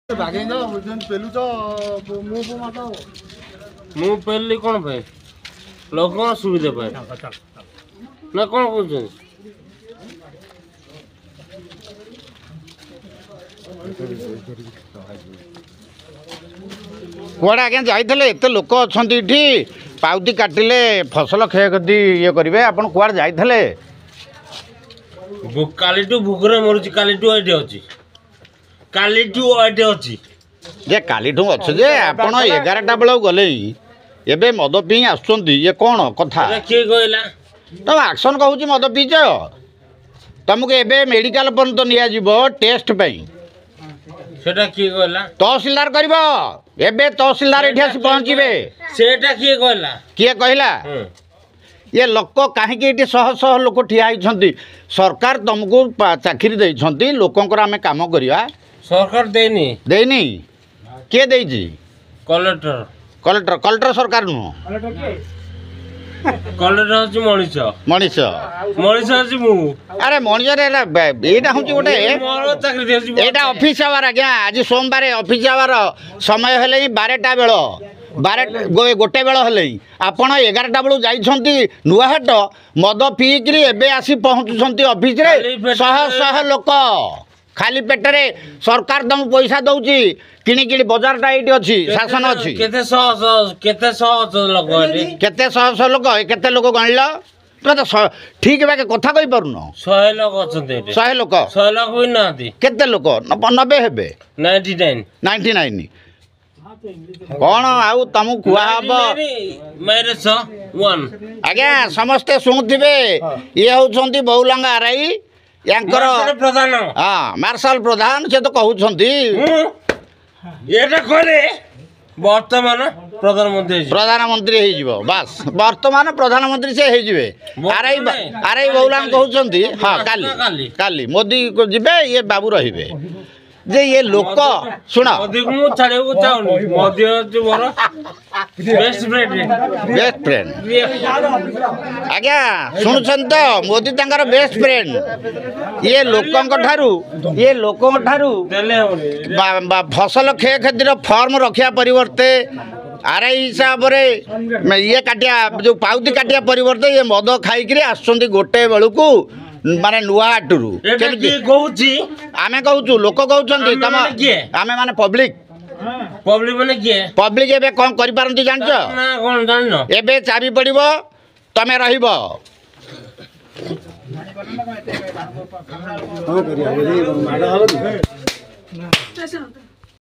ମୁଁ ପେଲି କ'ଣ ପାଇଁ ଲୋକଙ୍କ ସୁବିଧା ପାଇଁ ନା କ'ଣ କହୁଛନ୍ତି? କୁଆଡ଼େ ଆଜ୍ଞା ଯାଇଥିଲେ? ଏତେ ଲୋକ ଅଛନ୍ତି ଏଠି, ପାଉତି କାଟିଲେ ଫସଲ କ୍ଷୟକ୍ଷତି ଇଏ କରିବେ, ଆପଣ କୁଆଡ଼େ ଯାଇଥିଲେ? କାଲିଠୁ ଭୋକରେ ମରୁଛି, କାଲିଠୁ ଏଠି ଅଛି, କାଲିଠୁ ଏଠି ଅଛି ଯେ କାଲିଠୁ ଅଛି ଯେ ଆପଣ 11ଟା ବେଳକୁ ଗଲେ ଏବେ ମଦ ପିଇ ଆସୁଛନ୍ତି, ଇଏ କ'ଣ କଥା? କିଏ କହିଲା? ତମ ଆକ୍ସନ୍ କହୁଛି ମଦ ପିଇଛ, ତମକୁ ଏବେ ମେଡ଼ିକାଲ ପର୍ଯ୍ୟନ୍ତ ନିଆଯିବ ଟେଷ୍ଟ ପାଇଁ। ସେଟା କିଏ କହିଲା? ତହସିଲଦାର କରିବ, ଏବେ ତହସିଲଦାର ଏଠି ଆସି ପହଞ୍ଚିବେ। ସେଟା କିଏ କହିଲା? କିଏ କହିଲା? ये लोक कहीं शह शह लोक ठिया होती, सरकार तुमको चाकरी देइछंती, लोकंकर आमे काम करिया। सरकार देनी देनी किए देइछि? कलेक्टर कलेक्टर कलेक्टर सरकार नु कलेक्टर हछि मनीष मनीष मनीष हछि मु। अरे मनीष रे एटा हूँ गोटे एटा ऑफिस आवर आज्ञा, आज सोमवार ऑफिस आवर समय हेले 12टा बेल 12 गोटे बेल हेले आपण 11टा बेलू जाइछंती नुआहाट मद पीकरी एबे आसी पहुँचुछंती ऑफिस रे शह शह लोक खाली पेटरे। सरकार तुम पैसा दउची किणी किणी बाजार टा एटी अछि, शासन अछि। केते शह लोक एटी, केते शह लोक, केते लोक गणिल तो ठीक बा कथा कहि पारुन? 100 लोक अछंती एटी, 100 लोक भी नांती। केते लोक? 90 हेबे, 99 कौन आउ तुम कुआ हम आज्ञा समस्ते शुणुवे। ये होती बहुलंगा आरआई यांकर प्रधान, हाँ मार्शल प्रधान से तो कहते वर्तमान प्रधानमंत्री हो बास, वर्तमान प्रधानमंत्री से आरआई बहुलांग कहते। हाँ काली काली मोदी को जीवे, ये बाबू रहिबे जे ये लोक शुण बेस्ट फ्रेंड आज्ञा शुणुन तो मोदी तंकर बेस्ट फ्रेंड। ये लोकों ठारू फसल क्षयक्षतिर फॉर्म रखा परिवर्ते आरआई हिसाब से ये काटिया जो पाउती काटिया परिवर्ते ये मद खाई गोटे बेलू माने नुआहाटू आमे कहूँ लोक कहते आमे माने पब्लिक पब्लिक एबे कौन करि पारंती जानछ? एबे चाबी पड़िबो, तमे रहिबो।